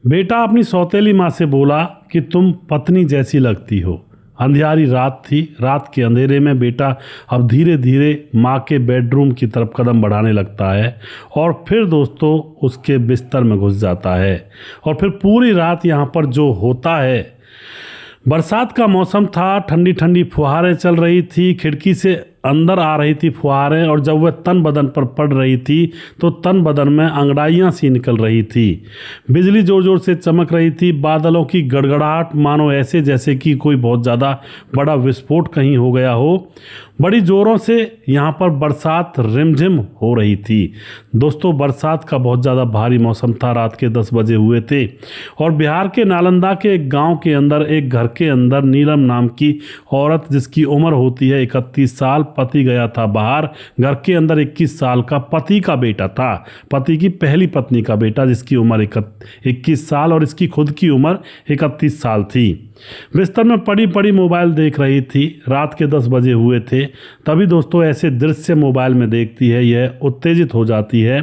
बेटा अपनी सौतेली माँ से बोला कि तुम पत्नी जैसी लगती हो। अंधियारी रात थी। रात के अंधेरे में बेटा अब धीरे धीरे माँ के बेडरूम की तरफ कदम बढ़ाने लगता है और फिर दोस्तों उसके बिस्तर में घुस जाता है। और फिर पूरी रात यहाँ पर जो होता है, बरसात का मौसम था, ठंडी ठंडी फुहारें चल रही थी, खिड़की से अंदर आ रही थी फुहारें, और जब वह तन बदन पर पड़ रही थी तो तन बदन में अंगड़ाइयाँ सी निकल रही थी। बिजली जोर जोर से चमक रही थी। बादलों की गड़गड़ाहट मानो ऐसे जैसे कि कोई बहुत ज़्यादा बड़ा विस्फोट कहीं हो गया हो। बड़ी ज़ोरों से यहाँ पर बरसात रिमझिम हो रही थी। दोस्तों बरसात का बहुत ज़्यादा भारी मौसम था। रात के 10 बजे हुए थे और बिहार के नालंदा के एक गाँव के अंदर एक घर के अंदर नीलम नाम की औरत, जिसकी उम्र होती है 31 साल, पति गया था बाहर। घर के अंदर 21 साल का पति का बेटा था, पति की पहली पत्नी का बेटा, जिसकी उम्र 21 साल और इसकी खुद की उम्र 31 साल थी। बिस्तर में पड़ी पड़ी मोबाइल देख रही थी। रात के 10 बजे हुए थे। तभी दोस्तों ऐसे दृश्य मोबाइल में देखती है, यह उत्तेजित हो जाती है।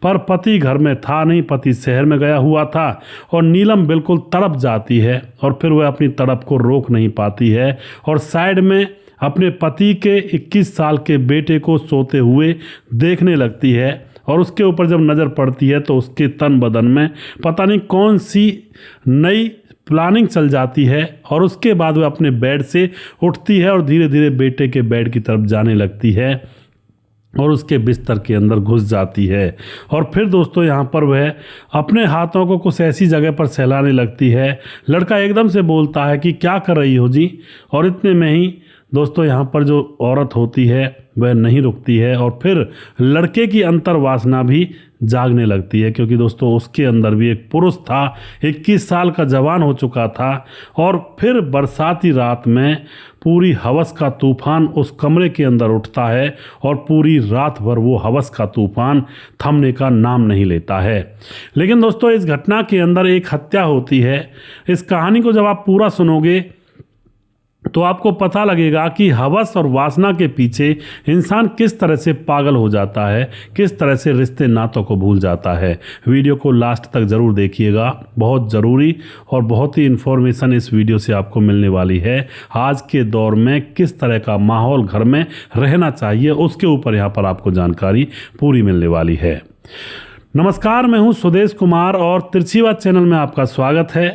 पर पति घर में था नहीं, पति शहर में गया हुआ था और नीलम बिल्कुल तड़प जाती है और फिर वह अपनी तड़प को रोक नहीं पाती है और साइड में अपने पति के 21 साल के बेटे को सोते हुए देखने लगती है। और उसके ऊपर जब नज़र पड़ती है तो उसके तन बदन में पता नहीं कौन सी नई प्लानिंग चल जाती है और उसके बाद वह अपने बेड से उठती है और धीरे धीरे बेटे के बेड की तरफ जाने लगती है और उसके बिस्तर के अंदर घुस जाती है। और फिर दोस्तों यहाँ पर वह अपने हाथों को कुछ ऐसी जगह पर सहलाने लगती है। लड़का एकदम से बोलता है कि क्या कर रही हो जी। और इतने में ही दोस्तों यहाँ पर जो औरत होती है वह नहीं रुकती है और फिर लड़के की अंतर्वासना भी जागने लगती है, क्योंकि दोस्तों उसके अंदर भी एक पुरुष था, 21 साल का जवान हो चुका था। और फिर बरसाती रात में पूरी हवस का तूफान उस कमरे के अंदर उठता है और पूरी रात भर वो हवस का तूफान थमने का नाम नहीं लेता है। लेकिन दोस्तों इस घटना के अंदर एक हत्या होती है। इस कहानी को जब आप पूरा सुनोगे तो आपको पता लगेगा कि हवस और वासना के पीछे इंसान किस तरह से पागल हो जाता है, किस तरह से रिश्ते नातों को भूल जाता है। वीडियो को लास्ट तक ज़रूर देखिएगा, बहुत ज़रूरी और बहुत ही इन्फॉर्मेशन इस वीडियो से आपको मिलने वाली है। आज के दौर में किस तरह का माहौल घर में रहना चाहिए उसके ऊपर यहाँ पर आपको जानकारी पूरी मिलने वाली है। नमस्कार, मैं हूँ सुदेश कुमार और तिरछीवाद चैनल में आपका स्वागत है।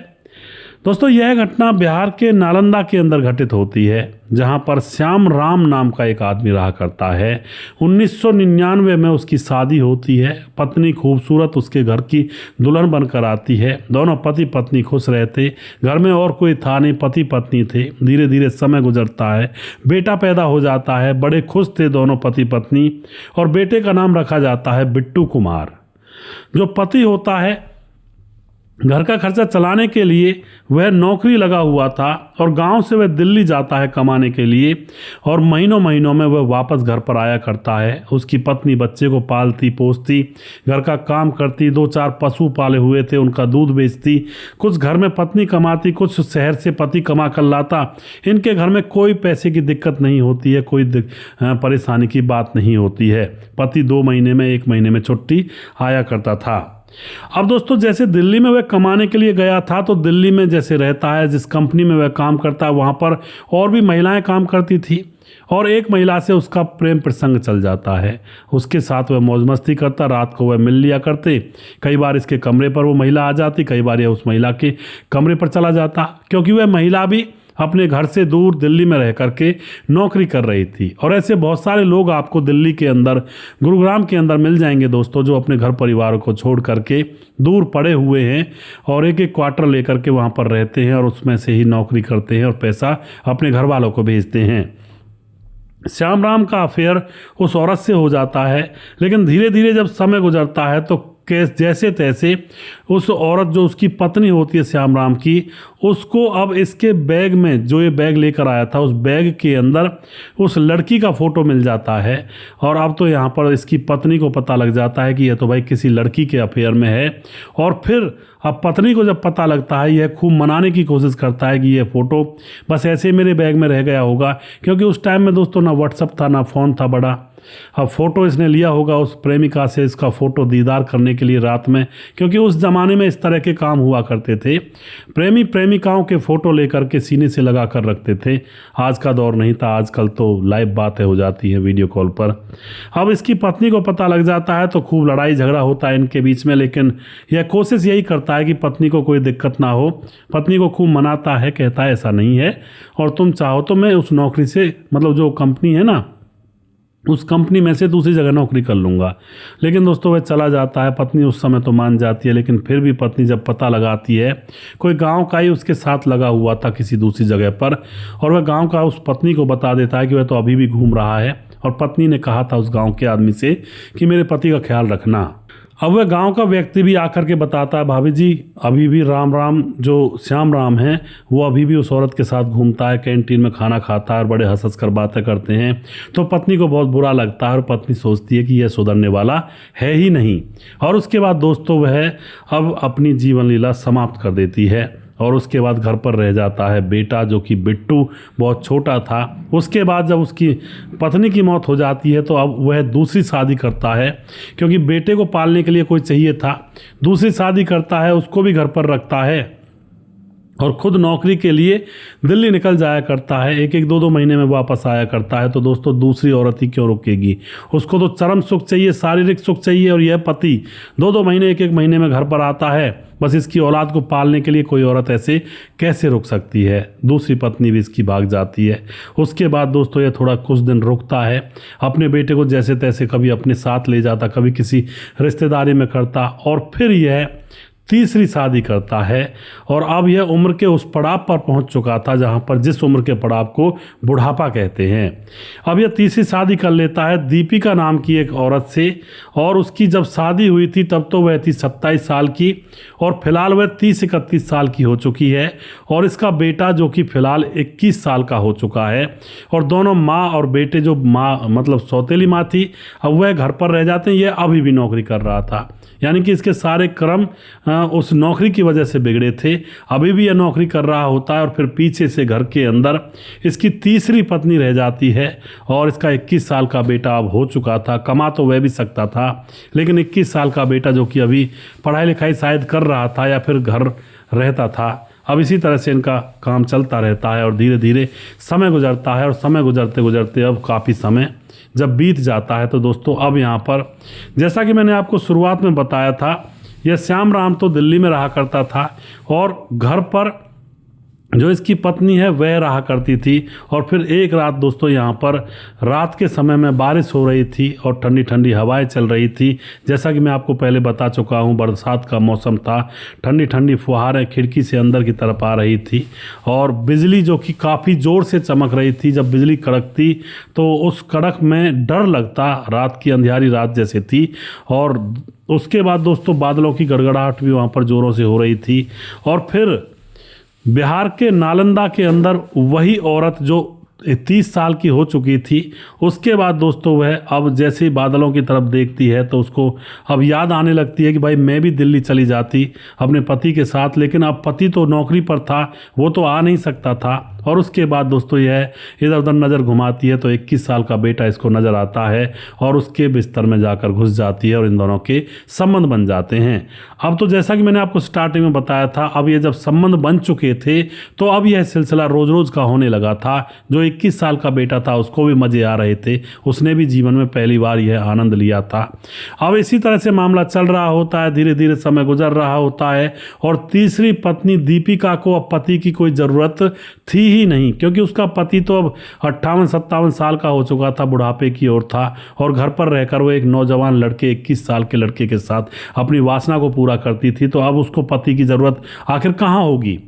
दोस्तों यह घटना बिहार के नालंदा के अंदर घटित होती है, जहां पर श्याम राम नाम का एक आदमी रहा करता है। 1999 में उसकी शादी होती है। पत्नी खूबसूरत उसके घर की दुल्हन बनकर आती है। दोनों पति पत्नी खुश रहते। घर में और कोई था नहीं, पति पत्नी थे। धीरे धीरे समय गुजरता है, बेटा पैदा हो जाता है। बड़े खुश थे दोनों पति पत्नी और बेटे का नाम रखा जाता है बिट्टू कुमार। जो पति होता है घर का खर्चा चलाने के लिए वह नौकरी लगा हुआ था और गांव से वह दिल्ली जाता है कमाने के लिए और महीनों महीनों में वह वापस घर पर आया करता है। उसकी पत्नी बच्चे को पालती पोसती, घर का काम करती, 2-4 पशु पाले हुए थे उनका दूध बेचती। कुछ घर में पत्नी कमाती, कुछ शहर से पति कमा कर लाता। इनके घर में कोई पैसे की दिक्कत नहीं होती है, कोई परेशानी की बात नहीं होती है। पति 2 महीने में 1 महीने में छुट्टी आया करता था। अब दोस्तों जैसे दिल्ली में वह कमाने के लिए गया था तो दिल्ली में जैसे रहता है, जिस कंपनी में वह काम करता है वहाँ पर और भी महिलाएं काम करती थी और एक महिला से उसका प्रेम प्रसंग चल जाता है। उसके साथ वह मौज मस्ती करता, रात को वह मिल लिया करते। कई बार इसके कमरे पर वो महिला आ जाती, कई बार यह उस महिला के कमरे पर चला जाता, क्योंकि वह महिला भी अपने घर से दूर दिल्ली में रह करके नौकरी कर रही थी। और ऐसे बहुत सारे लोग आपको दिल्ली के अंदर, गुरुग्राम के अंदर मिल जाएंगे दोस्तों, जो अपने घर परिवारों को छोड़ करके दूर पड़े हुए हैं और एक एक क्वार्टर लेकर के वहाँ पर रहते हैं और उसमें से ही नौकरी करते हैं और पैसा अपने घर वालों को भेजते हैं। श्याम राम का अफेयर उस औरत से हो जाता है, लेकिन धीरे धीरे जब समय गुजरता है तो जैसे तैसे उस औरत जो उसकी पत्नी होती है श्याम राम की, उसको अब इसके बैग में, जो ये बैग लेकर आया था, उस बैग के अंदर उस लड़की का फ़ोटो मिल जाता है। और अब तो यहाँ पर इसकी पत्नी को पता लग जाता है कि यह तो भाई किसी लड़की के अफेयर में है। और फिर अब पत्नी को जब पता लगता है, यह खूब मनाने की कोशिश करता है कि यह फ़ोटो बस ऐसे ही मेरे बैग में रह गया होगा, क्योंकि उस टाइम में दोस्तों ना व्हाट्सअप था ना फ़ोन था बड़ा। अब फ़ोटो इसने लिया होगा उस प्रेमिका से, इसका फ़ोटो दीदार करने के लिए रात में, क्योंकि उस ज़माने में इस तरह के काम हुआ करते थे। प्रेमी प्रेमिकाओं के फ़ोटो लेकर के सीने से लगा कर रखते थे। आज का दौर नहीं था, आजकल तो लाइव बातें हो जाती हैं वीडियो कॉल पर। अब इसकी पत्नी को पता लग जाता है तो खूब लड़ाई झगड़ा होता है इनके बीच में, लेकिन यह कोशिश यही करता है कि पत्नी को कोई दिक्कत ना हो। पत्नी को खूब मनाता है, कहता है ऐसा नहीं है, और तुम चाहो तो मैं उस नौकरी से, मतलब जो कंपनी है ना, उस कंपनी में से दूसरी जगह नौकरी कर लूँगा। लेकिन दोस्तों वह चला जाता है। पत्नी उस समय तो मान जाती है, लेकिन फिर भी पत्नी जब पता लगाती है, कोई गांव का ही उसके साथ लगा हुआ था किसी दूसरी जगह पर, और वह गांव का उस पत्नी को बता देता है कि वह तो अभी भी घूम रहा है, और पत्नी ने कहा था उस गांव के आदमी से कि मेरे पति का ख्याल रखना। अब वह गांव का व्यक्ति भी आकर के बताता है, भाभी जी अभी भी राम राम, जो श्याम राम है, वो अभी भी उस औरत के साथ घूमता है, कैंटीन में खाना खाता है और बड़े हंस हंस कर बातें करते हैं। तो पत्नी को बहुत बुरा लगता है और पत्नी सोचती है कि यह सुधरने वाला है ही नहीं। और उसके बाद दोस्तों वह अब अपनी जीवन लीला समाप्त कर देती है। और उसके बाद घर पर रह जाता है बेटा, जो कि बिट्टू बहुत छोटा था। उसके बाद जब उसकी पत्नी की मौत हो जाती है तो अब वह दूसरी शादी करता है, क्योंकि बेटे को पालने के लिए कोई चाहिए था। दूसरी शादी करता है, उसको भी घर पर रखता है और खुद नौकरी के लिए दिल्ली निकल जाया करता है। एक एक दो दो महीने में वापस आया करता है। तो दोस्तों दूसरी औरत ही क्यों रुकेगी, उसको तो चरम सुख चाहिए, शारीरिक सुख चाहिए, और यह पति दो दो महीने, एक एक महीने में घर पर आता है। बस इसकी औलाद को पालने के लिए कोई औरत ऐसे कैसे रुक सकती है। दूसरी पत्नी भी इसकी भाग जाती है। उसके बाद दोस्तों यह थोड़ा कुछ दिन रुकता है, अपने बेटे को जैसे तैसे कभी अपने साथ ले जाता, कभी किसी रिश्तेदारी में करता, और फिर यह तीसरी शादी करता है। और अब यह उम्र के उस पड़ाव पर पहुंच चुका था जहां पर, जिस उम्र के पड़ाव को बुढ़ापा कहते हैं। अब यह तीसरी शादी कर लेता है दीपिका नाम की एक औरत से, और उसकी जब शादी हुई थी तब तो वह थी 27 साल की, और फिलहाल वह 30-31 साल की हो चुकी है। और इसका बेटा जो कि फिलहाल 21 साल का हो चुका है। और दोनों माँ और बेटे, जो माँ मतलब सौतेली माँ थी, अब वह घर पर रह जाते हैं। यह अभी भी नौकरी कर रहा था, यानी कि इसके सारे क्रम उस नौकरी की वजह से बिगड़े थे। अभी भी यह नौकरी कर रहा होता है, और फिर पीछे से घर के अंदर इसकी तीसरी पत्नी रह जाती है। और इसका 21 साल का बेटा अब हो चुका था। कमा तो वह भी सकता था, लेकिन 21 साल का बेटा जो कि अभी पढ़ाई लिखाई शायद कर रहा था या फिर घर रहता था। अब इसी तरह से इनका काम चलता रहता है, और धीरे धीरे समय गुजरता है। और समय गुजरते गुजरते अब काफ़ी समय जब बीत जाता है तो दोस्तों अब यहाँ पर, जैसा कि मैंने आपको शुरुआत में बताया था, यह श्याम राम तो दिल्ली में रहा करता था, और घर पर जो इसकी पत्नी है वह रहा करती थी। और फिर एक रात दोस्तों यहाँ पर रात के समय में बारिश हो रही थी और ठंडी ठंडी हवाएं चल रही थी। जैसा कि मैं आपको पहले बता चुका हूँ, बरसात का मौसम था। ठंडी ठंडी फुहारें खिड़की से अंदर की तरफ आ रही थी, और बिजली जो कि काफ़ी ज़ोर से चमक रही थी। जब बिजली कड़कती तो उस कड़क में डर लगता, रात की अंधियारी रात जैसे थी। और उसके बाद दोस्तों बादलों की गड़गड़ाहट भी वहाँ पर ज़ोरों से हो रही थी। और फिर बिहार के नालंदा के अंदर वही औरत जो 30 साल की हो चुकी थी, उसके बाद दोस्तों वह अब जैसे ही बादलों की तरफ देखती है तो उसको अब याद आने लगती है कि भाई मैं भी दिल्ली चली जाती अपने पति के साथ, लेकिन अब पति तो नौकरी पर था, वो तो आ नहीं सकता था। और उसके बाद दोस्तों यह इधर उधर नज़र घुमाती है तो 21 साल का बेटा इसको नज़र आता है, और उसके बिस्तर में जाकर घुस जाती है, और इन दोनों के संबंध बन जाते हैं। अब तो जैसा कि मैंने आपको स्टार्टिंग में बताया था, अब ये जब संबंध बन चुके थे तो अब यह सिलसिला रोज़ रोज़ का होने लगा था। जो 21 साल का बेटा था उसको भी मज़े आ रहे थे, उसने भी जीवन में पहली बार यह आनंद लिया था। अब इसी तरह से मामला चल रहा होता है, धीरे धीरे समय गुजर रहा होता है, और तीसरी पत्नी दीपिका को अब पति की कोई ज़रूरत थी ही ही नहीं, क्योंकि उसका पति तो अब 58-57 साल का हो चुका था, बुढ़ापे की ओर था, और घर पर रहकर वो एक नौजवान लड़के 21 साल के लड़के के साथ अपनी वासना को पूरा करती थी। तो अब उसको पति की ज़रूरत आखिर कहाँ होगी।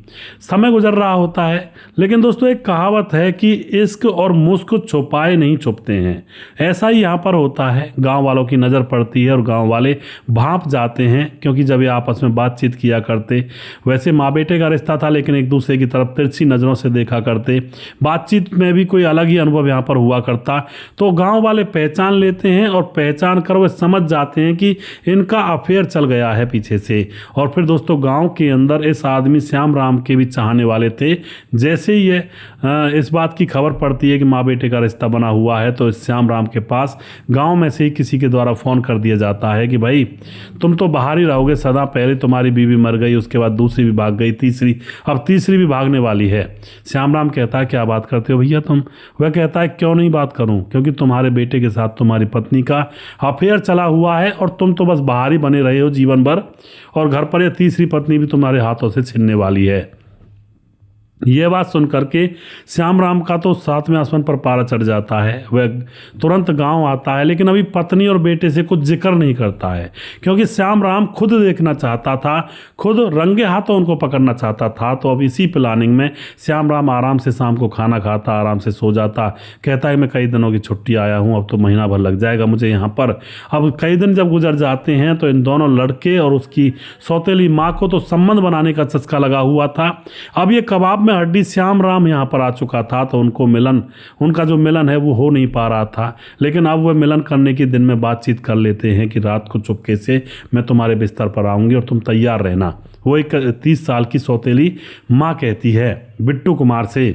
समय गुजर रहा होता है, लेकिन दोस्तों एक कहावत है कि इश्क और मुस्क छुपाए नहीं छुपते हैं। ऐसा ही यहाँ पर होता है। गांव वालों की नज़र पड़ती है और गांव वाले भांप जाते हैं, क्योंकि जब ये आपस में बातचीत किया करते, वैसे माँ बेटे का रिश्ता था, लेकिन एक दूसरे की तरफ तिरछी नज़रों से देखा करते, बातचीत में भी कोई अलग ही अनुभव यहाँ पर हुआ करता। तो गांव वाले पहचान लेते हैं और पहचान कर वे समझ जाते हैं कि इनका अफेयर चल गया है पीछे से। और फिर दोस्तों गांव के अंदर इस आदमी श्याम राम के भी चाहने वाले थे। जैसे ही ये इस बात की खबर पड़ती है कि माँ बेटे का रिश्ता बना हुआ है, तो इस श्याम राम के पास गांव में से ही किसी के द्वारा फ़ोन कर दिया जाता है कि भाई तुम तो बाहर ही रहोगे सदा, पहले तुम्हारी बीवी मर गई, उसके बाद दूसरी भी भाग गई, अब तीसरी भी भागने वाली है। श्याम राम कहता है क्या बात करते हो भैया तुम। वह कहता है क्यों नहीं बात करूं, क्योंकि तुम्हारे बेटे के साथ तुम्हारी पत्नी का अफेयर चला हुआ है और तुम तो बस बाहर ही बने रहे हो जीवन भर, और घर पर यह तीसरी पत्नी भी तुम्हारे हाथों से छिनने वाली है। यह बात सुन करके श्याम राम का तो 7वें आसमान पर पारा चढ़ जाता है। वह तुरंत गांव आता है, लेकिन अभी पत्नी और बेटे से कुछ जिक्र नहीं करता है, क्योंकि श्याम राम खुद देखना चाहता था, खुद रंगे हाथों उनको पकड़ना चाहता था। तो अब इसी प्लानिंग में श्याम राम आराम से शाम को खाना खाता, आराम से सो जाता, कहता है मैं कई दिनों की छुट्टी आया हूँ, अब तो महीना भर लग जाएगा मुझे यहाँ पर। अब कई दिन जब गुजर जाते हैं तो इन दोनों लड़के और उसकी सौतेली माँ को तो संबंध बनाने का चस्का लगा हुआ था। अब ये कबाब हड्डी श्याम राम यहाँ पर आ चुका था, तो उनका जो मिलन है वो हो नहीं पा रहा था। लेकिन अब वह मिलन करने के दिन में बातचीत कर लेते हैं कि रात को चुपके से मैं तुम्हारे बिस्तर पर आऊँगी और तुम तैयार रहना। वो एक 30 साल की सौतेली माँ कहती है बिट्टू कुमार से।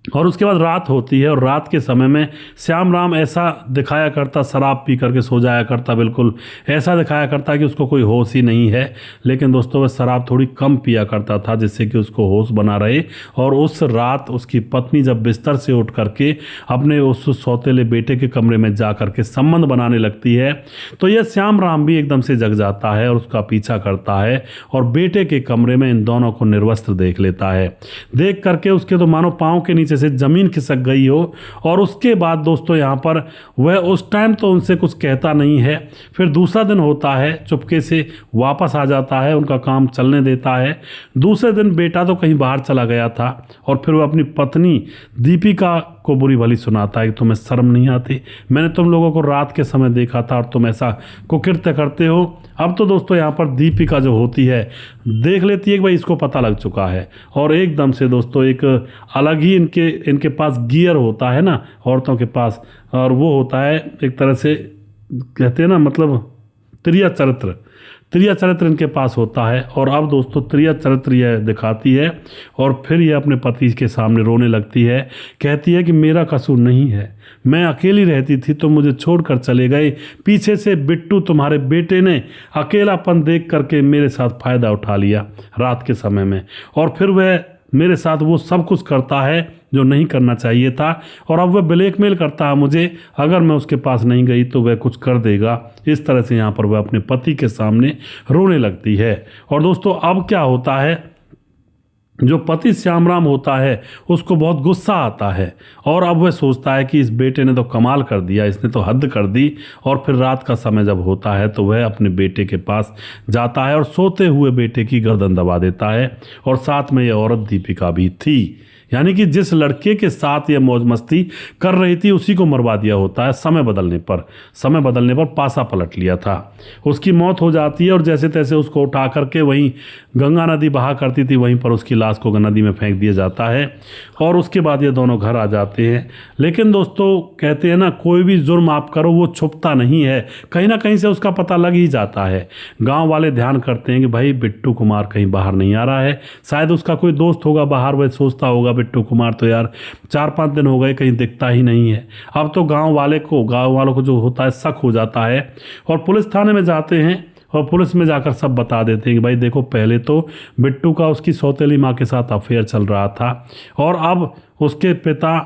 और उसके बाद रात होती है, और रात के समय में श्याम राम ऐसा दिखाया करता, शराब पी करके सो जाया करता, बिल्कुल ऐसा दिखाया करता कि उसको कोई होश ही नहीं है। लेकिन दोस्तों वह शराब थोड़ी कम पिया करता था, जिससे कि उसको होश बना रहे। और उस रात उसकी पत्नी जब बिस्तर से उठ करके अपने उस सौतेले बेटे के कमरे में जा करके संबंध बनाने लगती है, तो यह श्याम राम भी एकदम से जग जाता है और उसका पीछा करता है, और बेटे के कमरे में इन दोनों को निर्वस्त्र देख लेता है। देख करके उसके तो मानो पाँव के नीचे से जमीन खिसक गई हो। और उसके बाद दोस्तों यहाँ पर वह उस टाइम तो उनसे कुछ कहता नहीं है। फिर दूसरा दिन होता है, चुपके से वापस आ जाता है, उनका काम चलने देता है। दूसरे दिन बेटा तो कहीं बाहर चला गया था, और फिर वह अपनी पत्नी दीपिका को बुरी भली सुनाता है कि तुम्हें शर्म नहीं आती, मैंने तुम लोगों को रात के समय देखा था और तुम ऐसा कुकृत्य करते हो। अब तो दोस्तों यहाँ पर दीपिका जो होती है देख लेती है कि भाई इसको पता लग चुका है, और एकदम से दोस्तों एक अलग ही इनके पास गियर होता है ना औरतों के पास, और वो होता है एक तरह से कहते हैं ना मतलब त्रिया चरित्र इनके पास होता है। और अब दोस्तों त्रिया चरित्र यह दिखाती है, और फिर यह अपने पति के सामने रोने लगती है, कहती है कि मेरा कसूर नहीं है, मैं अकेली रहती थी तो मुझे छोड़कर चले गए, पीछे से बिट्टू तुम्हारे बेटे ने अकेलापन देख करके मेरे साथ फ़ायदा उठा लिया रात के समय में, और फिर वह मेरे साथ वो सब कुछ करता है जो नहीं करना चाहिए था, और अब वह ब्लैकमेल करता है मुझे, अगर मैं उसके पास नहीं गई तो वह कुछ कर देगा। इस तरह से यहाँ पर वह अपने पति के सामने रोने लगती है। और दोस्तों अब क्या होता है, जो पति श्याम राम होता है उसको बहुत गुस्सा आता है, और अब वह सोचता है कि इस बेटे ने तो कमाल कर दिया, इसने तो हद कर दी। और फिर रात का समय जब होता है तो वह अपने बेटे के पास जाता है और सोते हुए बेटे की गर्दन दबा देता है, और साथ में यह औरत दीपिका भी थी। यानी कि जिस लड़के के साथ ये मौज मस्ती कर रही थी उसी को मरवा दिया होता है। समय बदलने पर पासा पलट लिया था। उसकी मौत हो जाती है और जैसे तैसे उसको उठा करके वहीं गंगा नदी बहा करती थी, वहीं पर उसकी लाश को नदी में फेंक दिया जाता है। और उसके बाद ये दोनों घर आ जाते हैं। लेकिन दोस्तों कहते हैं ना, कोई भी जुर्म आप करो वो छुपता नहीं है, कहीं ना कहीं से उसका पता लग ही जाता है। गांव वाले ध्यान करते हैं कि भाई बिट्टू कुमार कहीं बाहर नहीं आ रहा है, शायद उसका कोई दोस्त होगा बाहर, वह सोचता होगा बिट्टू कुमार तो यार 4-5 दिन हो गए कहीं दिखता ही नहीं है। अब तो गांव वालों को जो होता है शक हो जाता है, और पुलिस थाने में जाते हैं और पुलिस में जाकर सब बता देते हैं कि भाई देखो, पहले तो बिट्टू का उसकी सौतेली माँ के साथ अफेयर चल रहा था, और अब उसके पिता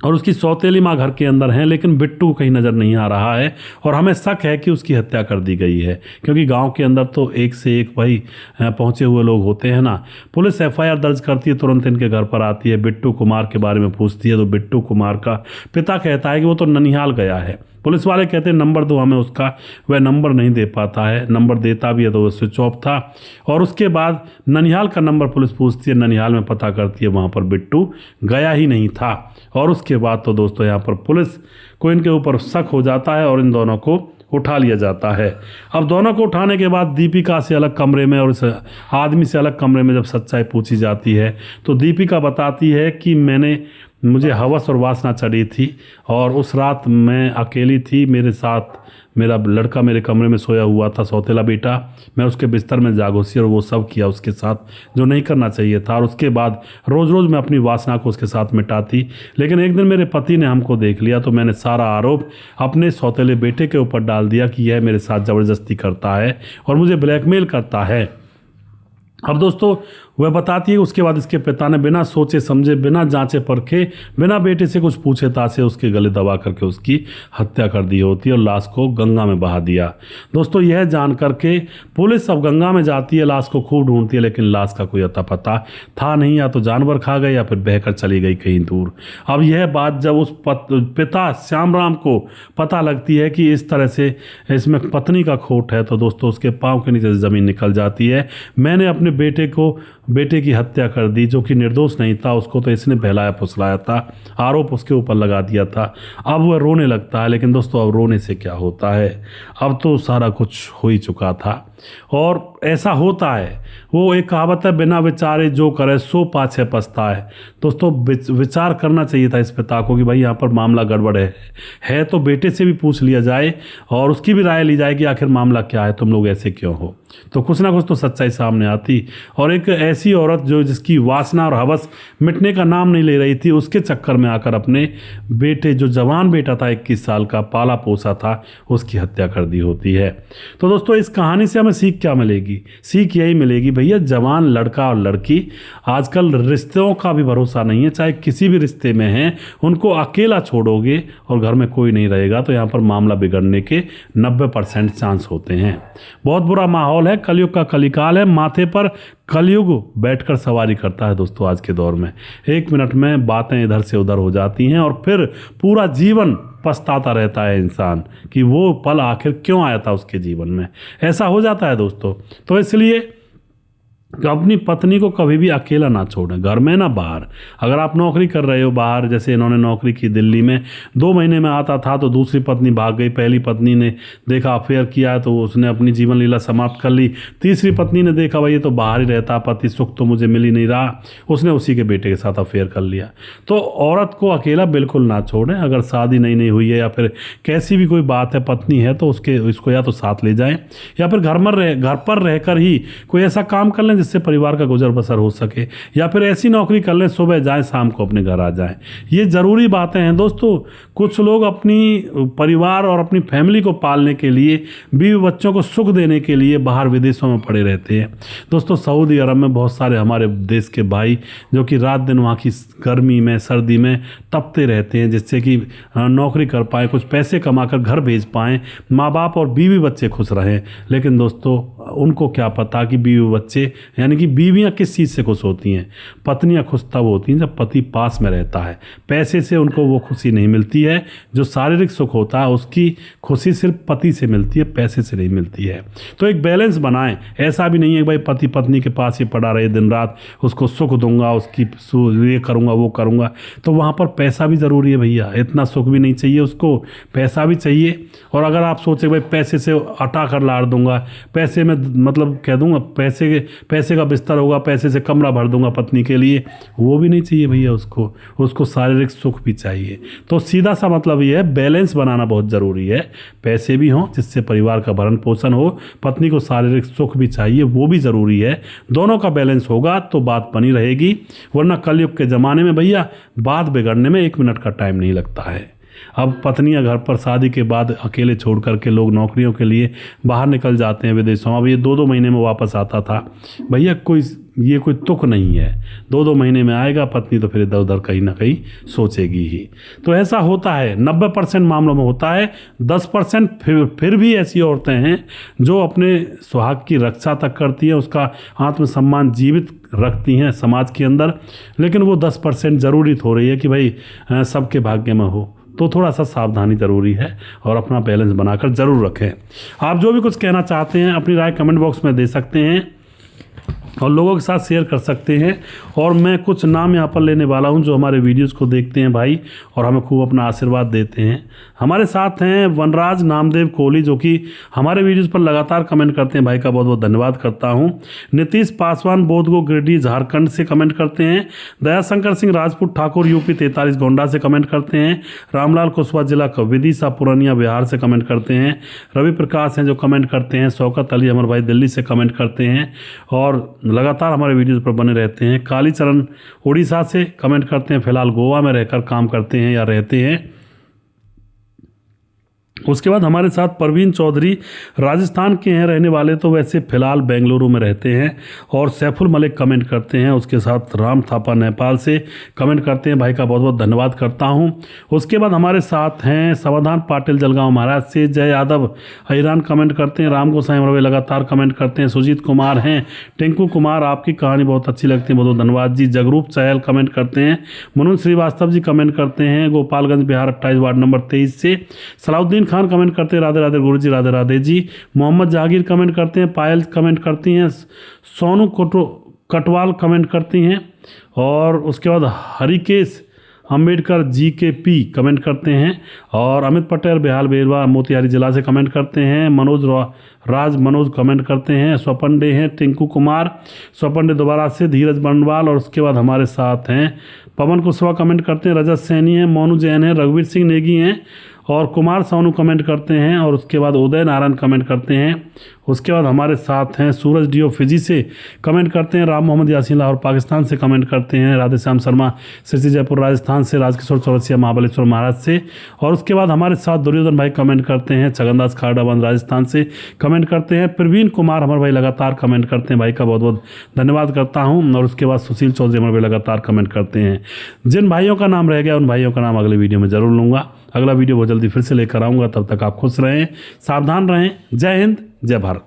और उसकी सौतेली माँ घर के अंदर हैं, लेकिन बिट्टू को कहीं नज़र नहीं आ रहा है और हमें शक है कि उसकी हत्या कर दी गई है, क्योंकि गांव के अंदर तो एक से एक भाई पहुंचे हुए लोग होते हैं ना। पुलिस एफआईआर दर्ज करती है, तुरंत इनके घर पर आती है, बिट्टू कुमार के बारे में पूछती है, तो बिट्टू कुमार का पिता कहता है कि वो तो ननिहाल गया है। पुलिस वाले कहते हैं नंबर दो हमें उसका, वह नंबर नहीं दे पाता है, नंबर देता भी है तो वो स्विच ऑफ था। और उसके बाद ननिहाल का नंबर पुलिस पूछती है, ननिहाल में पता करती है, वहाँ पर बिट्टू गया ही नहीं था। और उसके बाद तो दोस्तों यहाँ पर पुलिस को इनके ऊपर शक हो जाता है और इन दोनों को उठा लिया जाता है। अब दोनों को उठाने के बाद दीपिका से अलग कमरे में और इस आदमी से अलग कमरे में जब सच्चाई पूछी जाती है तो दीपिका बताती है कि मुझे हवस और वासना चढ़ी थी और उस रात मैं अकेली थी, मेरे साथ मेरा लड़का मेरे कमरे में सोया हुआ था, सौतेला बेटा, मैं उसके बिस्तर में जा घुसी और वो सब किया उसके साथ जो नहीं करना चाहिए था। और उसके बाद रोज़ रोज़ मैं अपनी वासना को उसके साथ मिटाती, लेकिन एक दिन मेरे पति ने हमको देख लिया तो मैंने सारा आरोप अपने सौतेले बेटे के ऊपर डाल दिया कि यह मेरे साथ ज़बरदस्ती करता है और मुझे ब्लैकमेल करता है। अब दोस्तों वह बताती है उसके बाद इसके पिता ने बिना सोचे समझे, बिना जांचे परखे, बिना बेटे से कुछ पूछे ताछे उसके गले दबा करके उसकी हत्या कर दी होती है और लाश को गंगा में बहा दिया। दोस्तों यह जान करके पुलिस अब गंगा में जाती है, लाश को खूब ढूंढती है, लेकिन लाश का कोई अता पता था नहीं, या तो जानवर खा गए या फिर बहकर चली गई कहीं दूर। अब यह बात जब उस पिता श्याम राम को पता लगती है कि इस तरह से इसमें पत्नी का खोट है, तो दोस्तों उसके पाँव के नीचे से ज़मीन निकल जाती है। मैंने अपने बेटे की हत्या कर दी, जो कि निर्दोष नहीं था, उसको तो इसने बहलाया फुसलाया था, आरोप उसके ऊपर लगा दिया था। अब वह रोने लगता है, लेकिन दोस्तों अब रोने से क्या होता है, अब तो सारा कुछ हो ही चुका था और ऐसा होता है। वो एक कहावत है, बिना विचारे जो करे सो पाछे पछताए। दोस्तों विचार करना चाहिए था इस पिता को कि भाई यहाँ पर मामला गड़बड़ है तो बेटे से भी पूछ लिया जाए और उसकी भी राय ली जाए कि आखिर मामला क्या है, तुम लोग ऐसे क्यों हो, तो कुछ ना कुछ तो सच्चाई सामने आती। और एक ऐसी औरत जिसकी वासना और हवस मिटने का नाम नहीं ले रही थी, उसके चक्कर में आकर अपने बेटे, जो जवान बेटा था 21 साल का, पाला पोसा था, उसकी हत्या कर दी होती है। तो दोस्तों इस कहानी से हमें सीख क्या मिलेगी? सीख यही मिलेगी भैया, जवान लड़का और लड़की, आजकल रिश्तों का भी भरोसा नहीं है, चाहे किसी भी रिश्ते में हैं, उनको अकेला छोड़ोगे और घर में कोई नहीं रहेगा तो यहाँ पर मामला बिगड़ने के 90% चांस होते हैं। बहुत बुरा माहौल है, कलयुग का कलिकाल है, माथे पर कलयुग बैठकर सवारी करता है दोस्तों आज के दौर में। 1 मिनट में बातें इधर से उधर हो जाती हैं और फिर पूरा जीवन पछताता रहता है इंसान कि वो पल आखिर क्यों आया था उसके जीवन में। ऐसा हो जाता है दोस्तों। तो इसलिए अपनी पत्नी को कभी भी अकेला ना छोड़ें, घर में ना बाहर। अगर आप नौकरी कर रहे हो बाहर, जैसे इन्होंने नौकरी की दिल्ली में, 2 महीने में आता था तो दूसरी पत्नी भाग गई, पहली पत्नी ने देखा अफेयर किया तो उसने अपनी जीवन लीला समाप्त कर ली, तीसरी पत्नी ने देखा भाई ये तो बाहर ही रहता, पति सुख तो मुझे मिल ही नहीं रहा, उसने उसी के बेटे के साथ अफेयर कर लिया। तो औरत को अकेला बिल्कुल ना छोड़ें। अगर शादी नहीं हुई है या फिर कैसी भी कोई बात है, पत्नी है तो इसको या तो साथ ले जाएं या फिर घर पर रहकर ही कोई ऐसा काम कर लें जिससे परिवार का गुजर बसर हो सके, या फिर ऐसी नौकरी कर लें सुबह जाएं शाम को अपने घर आ जाएं। ये ज़रूरी बातें हैं दोस्तों। कुछ लोग अपनी परिवार और अपनी फैमिली को पालने के लिए, बीवी बच्चों को सुख देने के लिए बाहर विदेशों में पड़े रहते हैं। दोस्तों सऊदी अरब में बहुत सारे हमारे देश के भाई जो कि रात दिन वहाँ की गर्मी में सर्दी में तपते रहते हैं, जिससे कि नौकरी कर पाएँ, कुछ पैसे कमाकर घर भेज पाएँ, माँ बाप और बीवी बच्चे खुश रहें। लेकिन दोस्तों उनको क्या पता कि बीवी बच्चे, यानी कि बीवियां किस चीज़ से खुश होती हैं। पत्नियां खुश तब होती हैं जब पति पास में रहता है। पैसे से उनको वो खुशी नहीं मिलती है, जो शारीरिक सुख होता है उसकी खुशी सिर्फ पति से मिलती है, पैसे से नहीं मिलती है। तो एक बैलेंस बनाएं। ऐसा भी नहीं है भाई पति पत्नी के पास ही पड़ा रहे दिन रात, उसको सुख दूंगा, उसकी ये करूँगा वो करूँगा, तो वहाँ पर पैसा भी ज़रूरी है भैया। इतना सुख भी नहीं चाहिए उसको, पैसा भी चाहिए। और अगर आप सोचे भाई पैसे से अटा कर लाड़ दूंगा, पैसे में मतलब कह दूंगा पैसे का बिस्तर होगा, पैसे से कमरा भर दूंगा पत्नी के लिए, वो भी नहीं चाहिए भैया उसको शारीरिक सुख भी चाहिए। तो सीधा सा मतलब ये है, बैलेंस बनाना बहुत ज़रूरी है। पैसे भी हों जिससे परिवार का भरण पोषण हो, पत्नी को शारीरिक सुख भी चाहिए, वो भी ज़रूरी है। दोनों का बैलेंस होगा तो बात बनी रहेगी, वरना कलयुग के ज़माने में भैया बात बिगड़ने में 1 मिनट का टाइम नहीं लगता है। अब पत्नियां घर पर शादी के बाद अकेले छोड़ करके लोग नौकरियों के लिए बाहर निकल जाते हैं विदेशों। अब ये 2-2 महीने में वापस आता था। भैया ये कोई तुक नहीं है, 2-2 महीने में आएगा, पत्नी तो फिर इधर उधर कहीं ना कहीं सोचेगी ही। तो ऐसा होता है, 90% मामलों में होता है। 10% फिर भी ऐसी औरतें हैं जो अपने सुहाग की रक्षा तक करती हैं, उसका आत्मसम्मान जीवित रखती हैं समाज के अंदर। लेकिन वो 10% ज़रूरी हो रही है कि भाई सबके भाग्य में हो, तो थोड़ा सा सावधानी ज़रूरी है और अपना बैलेंस बनाकर ज़रूर रखें। आप जो भी कुछ कहना चाहते हैं अपनी राय कमेंट बॉक्स में दे सकते हैं और लोगों के साथ शेयर कर सकते हैं। और मैं कुछ नाम यहाँ पर लेने वाला हूँ जो हमारे वीडियोस को देखते हैं भाई और हमें खूब अपना आशीर्वाद देते हैं। हमारे साथ हैं वनराज नामदेव कोहली, जो कि हमारे वीडियोस पर लगातार कमेंट करते हैं, भाई का बहुत बहुत धन्यवाद करता हूँ। नीतीश पासवान बोधगो गिरिडीह झारखंड से कमेंट करते हैं। दयाशंकर सिंह राजपूत ठाकुर यूपी 43 गोंडा से कमेंट करते हैं। रामलाल कुशवाहा जिला विदिशा पूर्णिया बिहार से कमेंट करते हैं। रवि प्रकाश हैं जो कमेंट करते हैं। शौकत अली अमर भाई दिल्ली से कमेंट करते हैं और लगातार हमारे वीडियोस पर बने रहते हैं। कालीचरण उड़ीसा से कमेंट करते हैं, फिलहाल गोवा में रहकर काम करते हैं या रहते हैं। उसके बाद हमारे साथ परवीन चौधरी राजस्थान के हैं रहने वाले, तो वैसे फ़िलहाल बेंगलुरु में रहते हैं। और सैफुल मलिक कमेंट करते हैं। उसके साथ राम थापा नेपाल से कमेंट करते हैं, भाई का बहुत बहुत धन्यवाद करता हूं। उसके बाद हमारे साथ हैं समाधान पाटिल जलगांव महाराज से। जय यादव ईरान कमेंट करते हैं। राम गोसाई अमरवे लगातार कमेंट करते हैं। सुजीत कुमार हैं। टिंकू कुमार आपकी कहानी बहुत अच्छी लगती है, बहुत बहुत धन्यवाद जी। जगरूप चहल कमेंट करते हैं। मनोज श्रीवास्तव जी कमेंट करते हैं गोपालगंज बिहार 28 वार्ड नंबर 23 से। सलाउद्दीन खान कमेंट करते हैं राधे राधे गुरु जी, राधे राधे जी। मोहम्मद जहांगीर कमेंट करते हैं। पायल कमेंट करती हैं। सोनू कटवाल कमेंट करती हैं। और उसके बाद हरिकेश अम्बेडकर GKP कमेंट करते हैं। और अमित पटेल बिहार बेरवा मोतिहारी जिला से कमेंट करते हैं। मनोज कमेंट करते हैं। स्वपंडे हैं। टिंकू कुमार स्वपंडे दोबारा से। धीरज बनवाल। और उसके बाद हमारे साथ हैं पवन कुशवाहा कमेंट करते हैं। रजत सैनी हैं। मोनू जैन हैं। रघुवीर सिंह नेगी हैं और कुमार सोनू कमेंट करते हैं। और उसके बाद उदय नारायण कमेंट करते हैं। उसके बाद हमारे साथ हैं सूरज डीओ फिजी से कमेंट करते हैं। राम मोहम्मद यासीन लाहौर पाकिस्तान से कमेंट करते हैं। राधेश्याम शर्मा सिरसी जयपुर राजस्थान से। राजकिशोर चौरसिया महाबलेश्वर महाराज से। और उसके बाद हमारे साथ दुर्योधन भाई कमेंट करते हैं। छगनदास खारडाबंद राजस्थान से कमेंट करते हैं। प्रवीण कुमार हमारे भाई लगातार कमेंट करते हैं, भाई का बहुत बहुत धन्यवाद करता हूँ। और उसके बाद सुशील चौधरी हमारे भाई लगातार कमेंट करते हैं। जिन भाइयों का नाम रह गया उन भाइयों का नाम अगले वीडियो में जरूर लूँगा। अगला वीडियो बहुत जल्दी फिर से लेकर आऊँगा। तब तक आप खुश रहें, सावधान रहें। जय हिंद, जय भारत।